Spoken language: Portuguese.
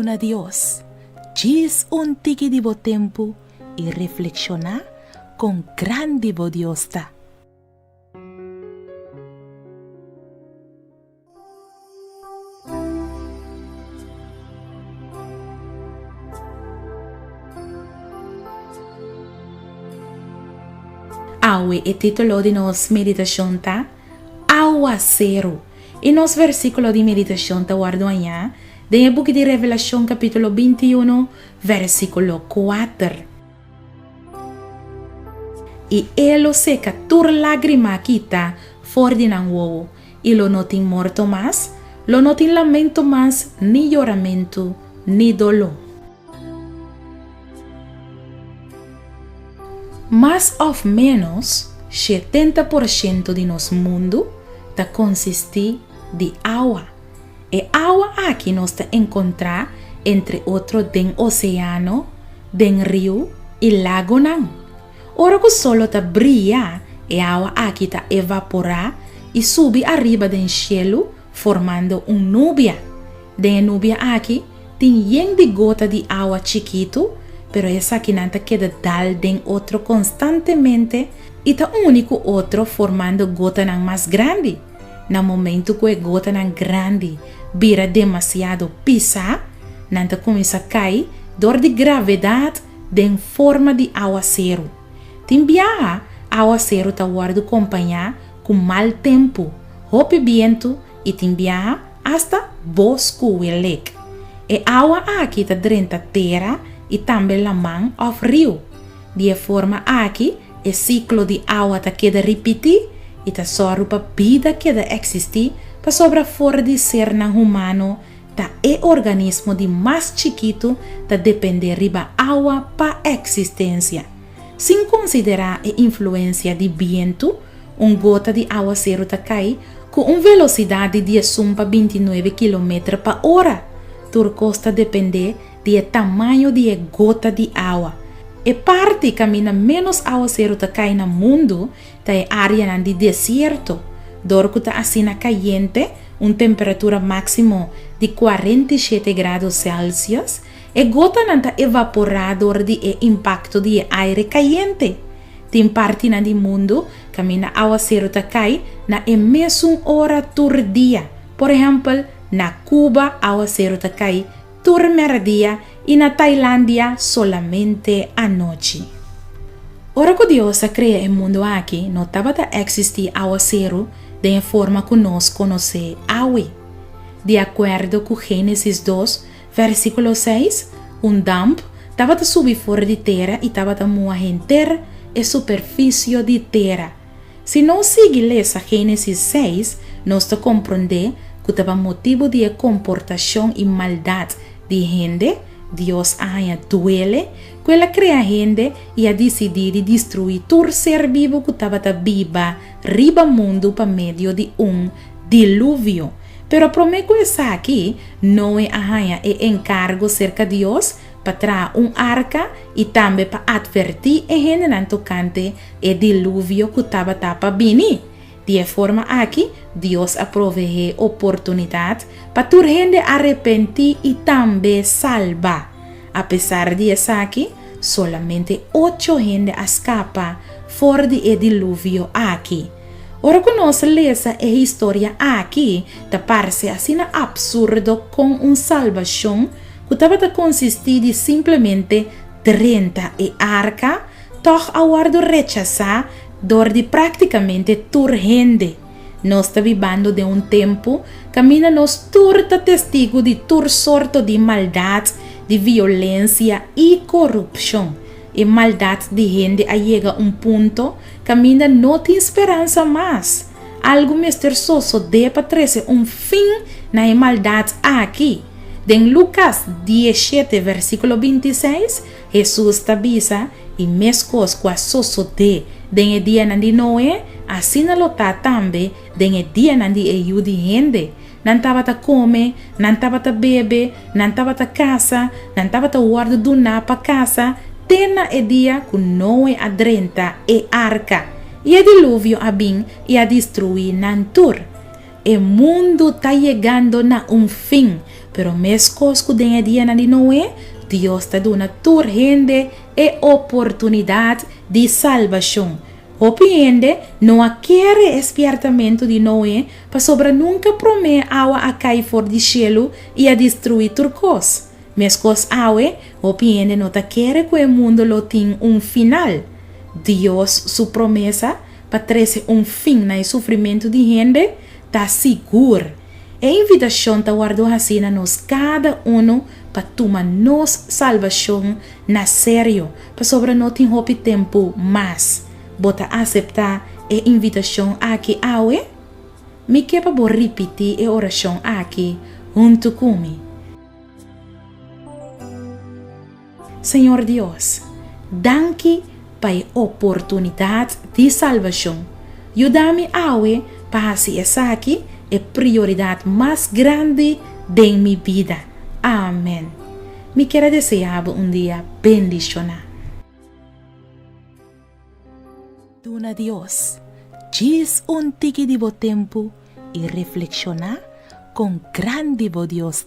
31 a Dios. Diz un tiki divo tempo e reflexionar com grande divo Dios tá. Awe é título de nossa meditação tá? Aguacero. E nosso versículo de meditação tá guardo amanhã, do book de Revelação capítulo 21, versículo 4. E elo seca tur lágrima quita for de nan wowo, e lo não tem morto mais, lo não tem lamento mais, ni lloramento, ni dolor. Mais ou menos 70% de nosso mundo está consiste de água. E água aqui nós te encontrar entre outro den oceano, den rio e lago nan. Ora que o solo ta brilha, e água aqui ta evaporar e subir arriba den cielo formando nuvem. Den nuvem aqui tem yen de gota de água chiquito, pero essa aqui não queda dal den outro constantemente e ta único outro formando gota nan mais grande. No momento que a gota nan grande vira demasiado pisa, não começa a cair dor de gravidade den forma de aguacero. Timbia aguacero ta guarda acompanhar com mal tempo, hope viento e timbia hasta bosco e lake. E água aqui ta drenta terra e também la man of rio. De forma aqui, o ciclo de água ta queda repetir e ta sorro pa vida queda existir pa sobra fora de ser nan humano ta organismo de mais chiquito ta depender riba água pa existência. Sem considerar a influência de viento, gota de aguacero ta cai com velocidade de sumpa 29 km pa hora. Tur costa depender do tamanho de gota de água. E parte caminha menos aguacero ta cai no mundo, ta é área de deserto. Dorco ta assina caliente, temperatura máxima de 47 graus Celsius, e gota não ta evaporador de impacto de aire caliente. Tem parte na do mundo, caminha aguacero ta cai na mesma hora tur dia. Por exemplo, na Cuba, aguacero ta cai tur merdia e na Tailândia solamente à noite. Ora que Deus cria o mundo aqui, não estava a existir aguacero de forma que nós conhecemos água. De acordo com Gênesis 2, versículo 6, dampo estava a subir fora de terra e estava a moer terra e superfície de terra. Se não seguir essa Gênesis 6, nós te compreender que estava motivo de comportação e maldade de gente. Deus ainda duele, que ela cria gente e a decidir destruir todo ser vivo que estava viva riba mundo para meio de dilúvio. Pero prometo essa aqui não é a encargo cerca de Deus para trazer arca e também para advertir a gente não tocante o dilúvio que estava para vir. De forma aqui, Deus aproveitou a oportunidade para toda gente arrepentir e também salvar. Apesar de isso aqui, solamente 8 gente escapa fora do dilúvio aqui. Ora que nós lemos a história aqui, te parece assim absurdo com salvação que estava a consistir de simplesmente 30 e arca, toch aguardo rechazar dor de praticamente toda gente. Nós está vivendo de tempo, caminha nós turta testigo de toda sorte de maldade, de violência e corrupção. E maldade de gente a chega ponto, caminha não tem esperança mais. Algo misterioso deve trazer fim na maldade aqui. Em Lucas 17, versículo 26, Jesus avisa e mescos com a sucede den dia de Noé, assim lo tá também den dia de de gente. Não estava a comer, não estava a beber, não estava a casa, não estava a guardar do na para casa. Tena dia que Noé adrenta e arca. E a dilúvio a bem e a destruir nantur. El mundo está llegando a un fin, pero mescos que den día na Noé, Dios te da una urgente e oportunidad de salvación. Opiende, não quer espertamento de Noé, para sobra nunca promer água a cair fora do cielo e a destruir turcos. Mescos água, opiende, não ta quer que o mundo lo tenha final. Deus, sua promessa, para trazer fim no sofrimento de gente, está seguro. A invitação está guardada assim a nós cada para tomar nossa salvação na sério, para sobra não ter tempo mais. Bota aceitar a invitação aqui, awe? Me quer para repetir a oração aqui, junto comigo. Senhor Deus, danke para a oportunidade de salvação. Ajuda-me, awe, para fazer essa aqui a prioridade mais grande de minha vida. Amém. Me quero desejar dia bendicionado. Dona Dios, diz tiki de tempo e reflexionar com grande Deus.